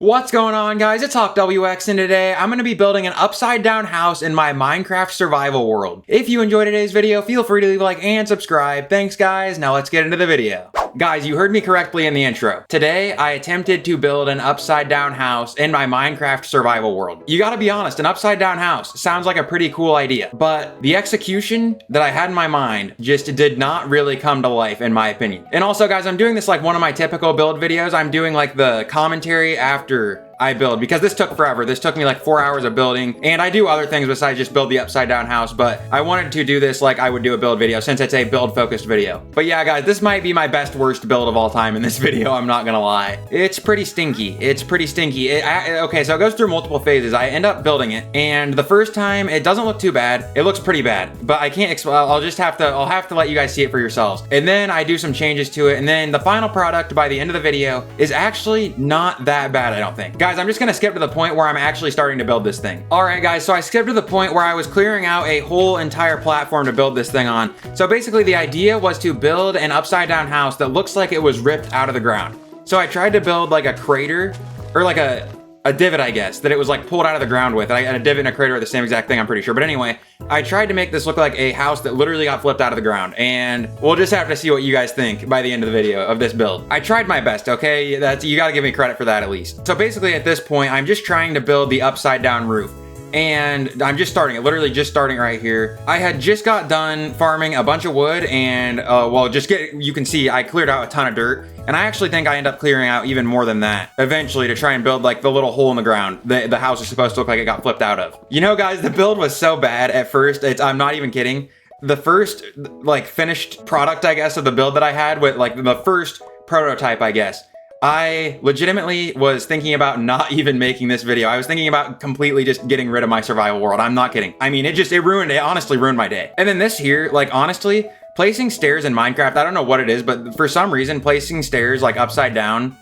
What's going on, guys? It's HawkWX, and today I'm going to be building an upside down house in my Minecraft survival world. If you enjoyed today's video, feel free to leave a like and subscribe. Thanks, guys. Now let's get into the video. Guys, you heard me correctly in the intro. Today, I attempted to build an upside down house in my Minecraft survival world. You gotta be honest, an upside down house sounds like a pretty cool idea, but the execution that I had in my mind just did not really come to life, in my opinion. And also, guys, I'm doing this like one of my typical build videos. I'm doing like the commentary after I build, because this took forever. This took me like 4 hours of building, and I do other things besides just build the upside down house, but I wanted to do this like I would do a build video since it's a build focused video. But yeah, guys, this might be my best worst build of all time in this video, I'm not gonna lie. It's pretty stinky. It's pretty stinky. Okay, so it goes through multiple phases. I end up building it, and the first time it doesn't look too bad. It looks pretty bad, but I can't explain. I'll have to let you guys see it for yourselves. And then I do some changes to it, and then the final product by the end of the video is actually not that bad, I don't think. Guys, I'm just gonna skip to the point where I'm actually starting to build this thing. All right, guys, so I skipped to the point where I was clearing out a whole entire platform to build this thing on. So basically the idea was to build an upside down house that looks like it was ripped out of the ground. So I tried to build like a crater, or like a divot, I guess, that it was like pulled out of the ground with. And a divot and a crater are the same exact thing, I'm pretty sure. But anyway, I tried to make this look like a house that literally got flipped out of the ground. And we'll just have to see what you guys think by the end of the video of this build. I tried my best, okay? You gotta give me credit for that at least. So basically at this point, I'm just trying to build the upside down roof. And I'm just starting it, literally just starting right here. I had just got done farming a bunch of wood and, you can see I cleared out a ton of dirt. And I actually think I end up clearing out even more than that eventually to try and build like the little hole in the ground the house is supposed to look like it got flipped out of. You know, guys, the build was so bad at first, I'm not even kidding. The first like finished product, I guess, of the build that I had with like the first prototype, I guess, I legitimately was thinking about not even making this video. I was thinking about completely just getting rid of my survival world. I'm not kidding. I mean, it honestly ruined my day. And then this here, like honestly, placing stairs in Minecraft, I don't know what it is, but for some reason, placing stairs like upside down,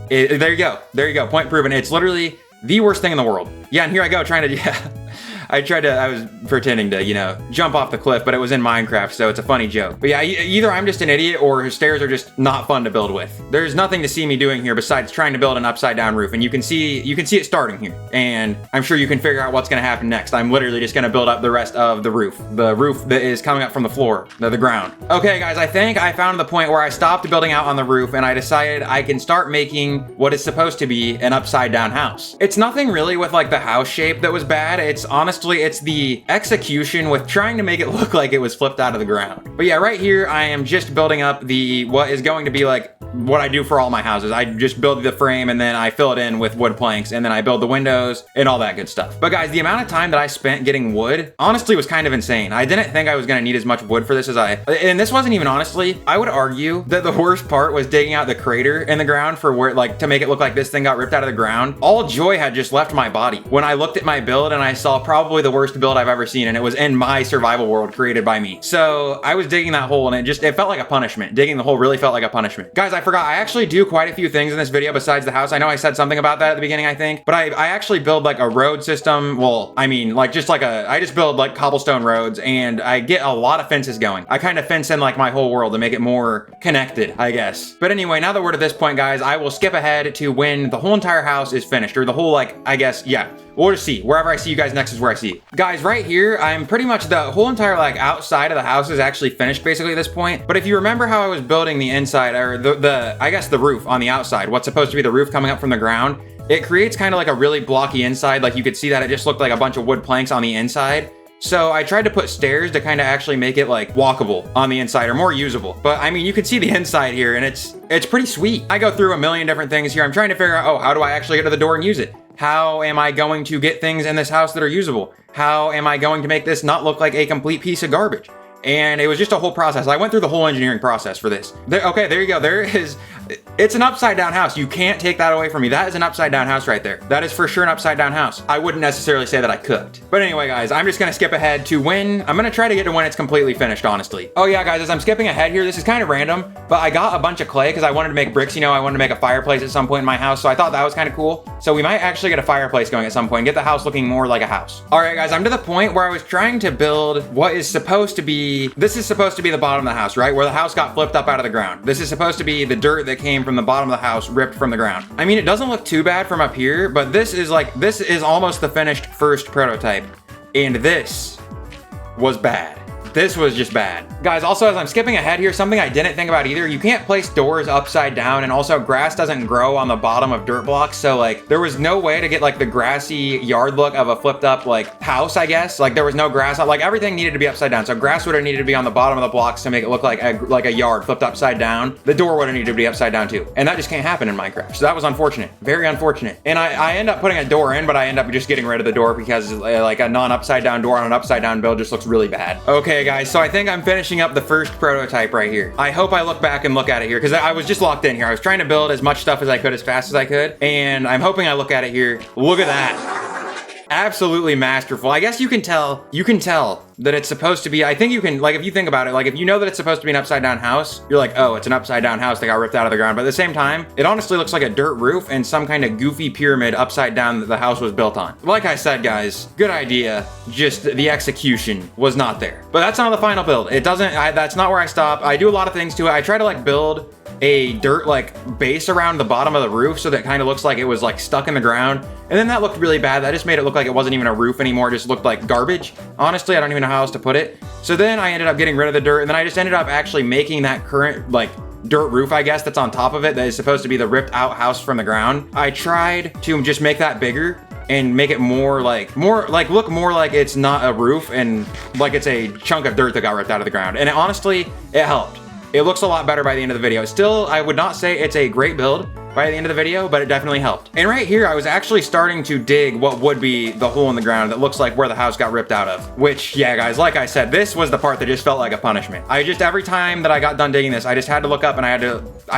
there you go, point proven. It's literally the worst thing in the world. Yeah, and here I go trying to, I was pretending to, you know, jump off the cliff, but it was in Minecraft, so it's a funny joke. But yeah, either I'm just an idiot or stairs are just not fun to build with. There's nothing to see me doing here besides trying to build an upside down roof, and you can see it starting here. And I'm sure you can figure out what's gonna happen next. I'm literally just gonna build up the rest of the roof that is coming up from the floor, the ground. Okay, guys, I think I found the point where I stopped building out on the roof, and I decided I can start making what is supposed to be an upside down house. It's nothing really with like the house shape that was bad. It's the execution with trying to make it look like it was flipped out of the ground. But yeah, right here, I am just building up what is going to be like what I do for all my houses. I just build the frame and then I fill it in with wood planks and then I build the windows and all that good stuff. But guys, the amount of time that I spent getting wood honestly was kind of insane. I didn't think I was gonna need as much wood for this and this wasn't even honestly, I would argue that the worst part was digging out the crater in the ground for where like to make it look like this thing got ripped out of the ground. All joy had just left my body when I looked at my build and I saw probably the worst build I've ever seen, and it was in my survival world created by me. So I was digging that hole and it felt like a punishment. Digging the hole really felt like a punishment. Guys, I forgot, I actually do quite a few things in this video besides the house. I know I said something about that at the beginning, I think, but I actually build like a road system. Well, I mean, like I just build like cobblestone roads and I get a lot of fences going. I kind of fence in like my whole world to make it more connected, I guess. But anyway, now that we're at this point, guys, I will skip ahead to when the whole entire house is finished, or the whole, like, I guess, yeah. We'll just see. Wherever I see you guys next is where I see you. Guys, right here, I'm pretty much the whole entire like outside of the house is actually finished basically at this point. But if you remember how I was building the inside, or I guess the roof on the outside, what's supposed to be the roof coming up from the ground, it creates kind of like a really blocky inside. Like you could see that it just looked like a bunch of wood planks on the inside. So I tried to put stairs to kind of actually make it like walkable on the inside, or more usable. But I mean, you can see the inside here and it's pretty sweet. I go through a million different things here. I'm trying to figure out, oh, how do I actually get to the door and use it? How am I going to get things in this house that are usable? How am I going to make this not look like a complete piece of garbage? And it was just a whole process. I went through the whole engineering process for this. Okay, there you go. It's an upside down house. You can't take that away from me. That is an upside down house right there. That is for sure an upside down house. I wouldn't necessarily say that I cooked. But anyway, guys, I'm just gonna skip ahead to when, I'm gonna try to get to when it's completely finished, honestly. Oh yeah, guys, as I'm skipping ahead here, this is kind of random, but I got a bunch of clay because I wanted to make bricks, you know, I wanted to make a fireplace at some point in my house, so I thought that was kind of cool. So we might actually get a fireplace going at some point, get the house looking more like a house. All right, guys, I'm to the point where I was trying to build what is supposed to be, this is supposed to be the bottom of the house, right? Where the house got flipped up out of the ground. This is supposed to be the dirt that came from the bottom of the house, ripped from the ground. I mean, it doesn't look too bad from up here, but this is almost the finished first prototype. And this was bad. This was just bad. Guys, also as I'm skipping ahead here, something I didn't think about either, you can't place doors upside down, and also grass doesn't grow on the bottom of dirt blocks, so like there was no way to get like the grassy yard look of a flipped up like house, I guess. Like there was no grass, like everything needed to be upside down. So grass would have needed to be on the bottom of the blocks to make it look like a yard flipped upside down. The door would have needed to be upside down too. And that just can't happen in Minecraft. So that was unfortunate, very unfortunate. And I end up putting a door in, but I end up just getting rid of the door because like a non-upside down door on an upside down build just looks really bad. Okay guys, so I think I'm finishing up the first prototype right here. I hope I look back and look at it here because I was just locked in here. I was trying to build as much stuff as I could as fast as I could, and I'm hoping I look at it here. Look at that. Absolutely masterful. I guess you can tell that it's supposed to be, I think you can, like if you think about it, like if you know that it's supposed to be an upside down house, you're like, oh, it's an upside down house that got ripped out of the ground. But at the same time, it honestly looks like a dirt roof and some kind of goofy pyramid upside down that the house was built on. Like I said, guys, good idea, just the execution was not there. But that's not the final build. It doesn't, that's not where I stop. I do a lot of things to it. I try to like build a dirt like base around the bottom of the roof so that it kind of looks like it was like stuck in the ground. And then that looked really bad. That just made it look like it wasn't even a roof anymore. It just looked like garbage. Honestly, I don't even know how else to put it. So then I ended up getting rid of the dirt, and then I just ended up actually making that current like dirt roof, I guess, that's on top of it that is supposed to be the ripped out house from the ground. I tried to just make that bigger and make it look more like it's not a roof and like it's a chunk of dirt that got ripped out of the ground. And honestly, it helped. It looks a lot better by the end of the video. Still, I would not say it's a great build by the end of the video, but it definitely helped. And right here, I was actually starting to dig what would be the hole in the ground that looks like where the house got ripped out of. Which, yeah, guys, like I said, this was the part that just felt like a punishment. Every time that I got done digging this, I just had to look up and I had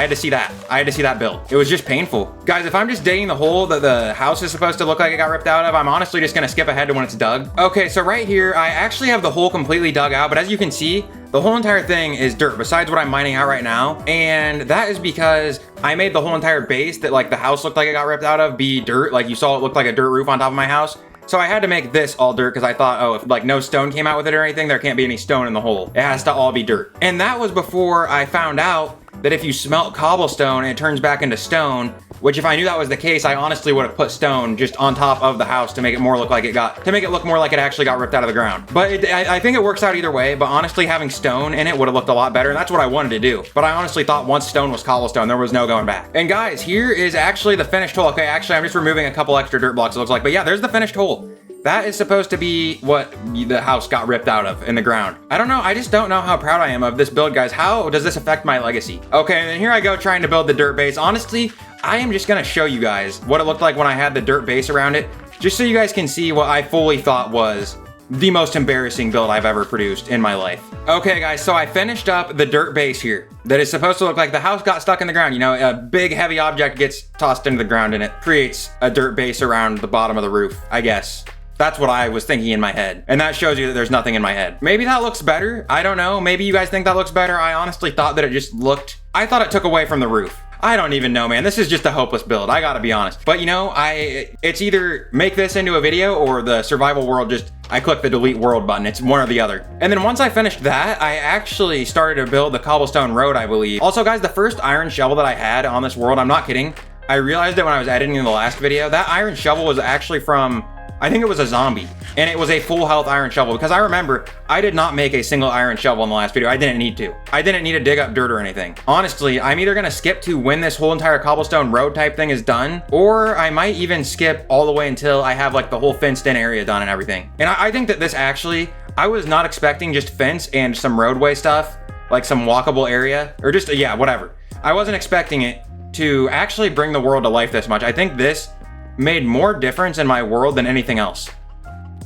to see that. I had to see that build. It was just painful. Guys, if I'm just digging the hole that the house is supposed to look like it got ripped out of, I'm honestly just gonna skip ahead to when it's dug. Okay, so right here, I actually have the hole completely dug out, but as you can see, the whole entire thing is dirt besides what I'm mining out right now. And that is because I made the whole entire base that like the house looked like it got ripped out of be dirt. Like you saw it looked like a dirt roof on top of my house. So I had to make this all dirt because I thought, oh, if like no stone came out with it or anything, there can't be any stone in the hole. It has to all be dirt. And that was before I found out that if you smelt cobblestone, it turns back into stone. Which if I knew that was the case, I honestly would have put stone just on top of the house to make it more look like to make it look more like it actually got ripped out of the ground. But I think it works out either way, but honestly having stone in it would have looked a lot better, and that's what I wanted to do. But I honestly thought once stone was cobblestone, there was no going back. And guys, here is actually the finished hole. Okay, actually I'm just removing a couple extra dirt blocks it looks like, but yeah, there's the finished hole. That is supposed to be what the house got ripped out of in the ground. I don't know, I just don't know how proud I am of this build, guys. How does this affect my legacy? Okay, and then here I go trying to build the dirt base. Honestly, I am just gonna show you guys what it looked like when I had the dirt base around it, just so you guys can see what I fully thought was the most embarrassing build I've ever produced in my life. Okay guys, so I finished up the dirt base here that is supposed to look like the house got stuck in the ground. You know, a big heavy object gets tossed into the ground and it creates a dirt base around the bottom of the roof, I guess. That's what I was thinking in my head. And that shows you that there's nothing in my head. Maybe that looks better. I don't know. Maybe you guys think that looks better. I honestly thought that it just looked, I thought it took away from the roof. I don't even know, man. This is just a hopeless build. I gotta be honest. But you know, it's either make this into a video or the survival world I click the delete world button. It's one or the other. And then once I finished that, I actually started to build the cobblestone road, I believe. Also guys, the first iron shovel that I had on this world, I'm not kidding. I realized it when I was editing the last video. That iron shovel was actually from, I think it was a zombie, and it was a full health iron shovel because I remember I did not make a single iron shovel in the last video. I didn't need to. I didn't need to dig up dirt or anything. Honestly, I'm either gonna skip to when this whole entire cobblestone road type thing is done, or I might even skip all the way until I have like the whole fenced in area done and everything. And I think that this actually, I was not expecting just fence and some roadway stuff, like some walkable area, or just, yeah, whatever. I wasn't expecting it to actually bring the world to life this much. I think this made more difference in my world than anything else.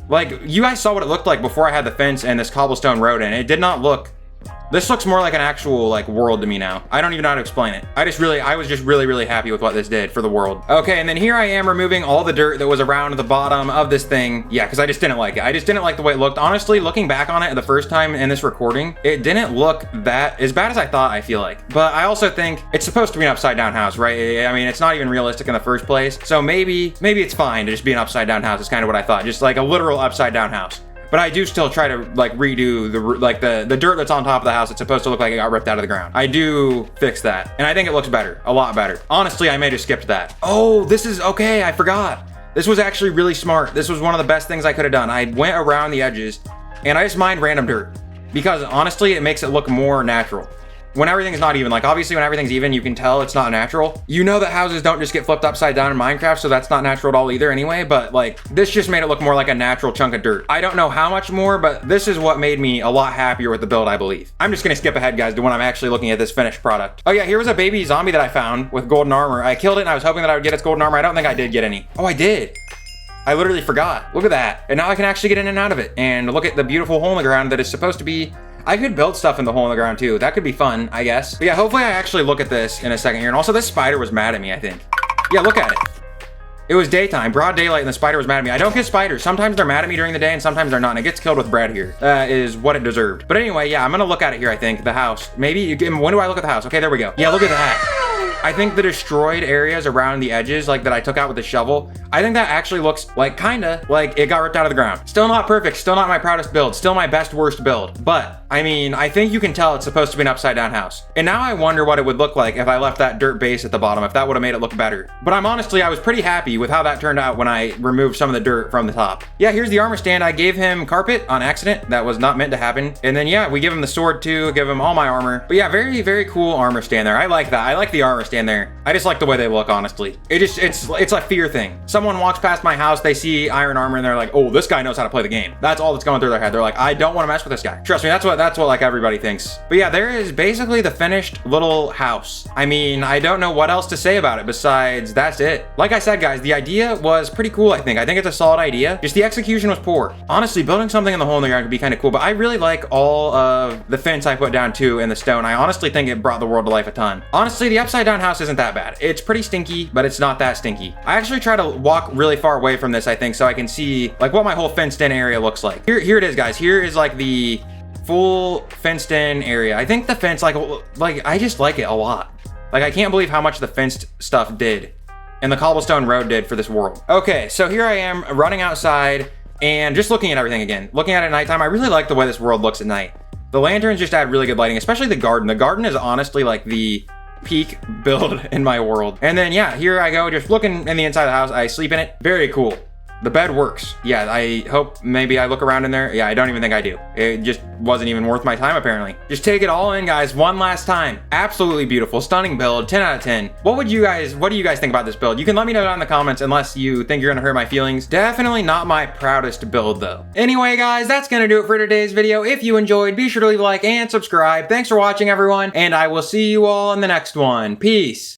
Like, you guys saw what it looked like before I had the fence and this cobblestone road in. It did not look, this looks more like an actual like world to me now. I don't even know how to explain it. I was just really happy with what this did for the world. Okay, and then here I am removing all the dirt that was around the bottom of this thing. Yeah, because I just didn't like it. I just didn't like the way it looked. Honestly, looking back on it the first time in this recording, it didn't look that as bad as I thought, I feel like. But I also think it's supposed to be an upside down house, right? I mean, it's not even realistic in the first place. So maybe it's fine to just be an upside down house. It's kind of what I thought. Just like a literal upside down house. but I do still try to like redo the dirt that's on top of the house. It's supposed to look like it got ripped out of the ground. I do fix that, and I think it looks better, a lot better. Honestly, I may have skipped that. Oh, this is okay. I forgot. This was actually really smart. This was one of the best things I could have done. I went around the edges, and I just mined random dirt because honestly, it makes it look more natural. When everything's not even, like obviously when everything's even, you can tell it's not natural. You know that houses don't just get flipped upside down in Minecraft, so that's not natural at all either anyway, but like this just made it look more like a natural chunk of dirt. I don't know how much more, but this is what made me a lot happier with the build, I believe. I'm just gonna skip ahead, guys, to when I'm actually looking at this finished product. Oh yeah, here was a baby zombie that I found with golden armor. I killed it and I was hoping that I would get its golden armor. I don't think I did get any. Oh, I did. I literally forgot. Look at that. And now I can actually get in and out of it. And look at the beautiful hole in the ground that is supposed to be. I could build stuff in the hole in the ground too. That could be fun, I guess. But yeah, hopefully I actually look at this in a second here. And also this spider was mad at me, I think. Yeah, look at it. It was daytime, broad daylight, and the spider was mad at me. I don't get spiders. Sometimes they're mad at me during the day and sometimes they're not. And it gets killed with bread here. That is what it deserved. But anyway, yeah, I'm gonna look at it here, I think. The house. Maybe, when do I look at the house? Okay, there we go. Yeah, look at that. I think the destroyed areas around the edges, like that I took out with the shovel, I think that actually looks like kinda like it got ripped out of the ground. Still not perfect, still not my proudest build, still my best worst build. But I mean, I think you can tell it's supposed to be an upside down house. And now I wonder what it would look like if I left that dirt base at the bottom, if that would have made it look better. But I was pretty happy with how that turned out when I removed some of the dirt from the top. Yeah, here's the armor stand. I gave him carpet on accident. That was not meant to happen. And then yeah, we give him the sword too, give him all my armor. But yeah, very, very cool armor stand there. I like that. I like the armor stand there. I just like the way they look, honestly. It's a fear thing. Someone walks past my house, they see iron armor and they're like, oh, this guy knows how to play the game. That's all that's going through their head. They're like, I don't want to mess with this guy. Trust me, that's what like everybody thinks. But yeah, there is basically the finished little house. I mean, I don't know what else to say about it besides that's it. Like I said, guys, the idea was pretty cool, I think. I think it's a solid idea. Just the execution was poor. Honestly, building something in the hole in the ground could be kind of cool, but I really like all of the fence I put down too in the stone. I honestly think it brought the world to life a ton. Honestly, the upside down house isn't that bad. It's pretty stinky, but it's not that stinky. I actually try to walk really far away from this, I think, so I can see like what my whole fenced in area looks like. Here it is, guys. Here is like the full fenced in area. I think the fence, like I just like it a lot. Like I can't believe how much the fenced stuff did and the cobblestone road did for this world. Okay, so here I am running outside and just looking at everything again. Looking at it at nighttime, I really like the way this world looks at night. The lanterns just add really good lighting, especially the garden. The garden is honestly like the peak build in my world. And then yeah, here I go, just looking in the inside of the house. I sleep in it. Very cool. The bed works. Yeah, I hope maybe I look around in there. Yeah, I don't even think I do. It just wasn't even worth my time, apparently. Just take it all in, guys, one last time. Absolutely beautiful, stunning build, 10 out of 10. What do you guys think about this build? You can let me know down in the comments unless you think you're gonna hurt my feelings. Definitely not my proudest build, though. Anyway, guys, that's gonna do it for today's video. If you enjoyed, be sure to leave a like and subscribe. Thanks for watching, everyone, and I will see you all in the next one. Peace.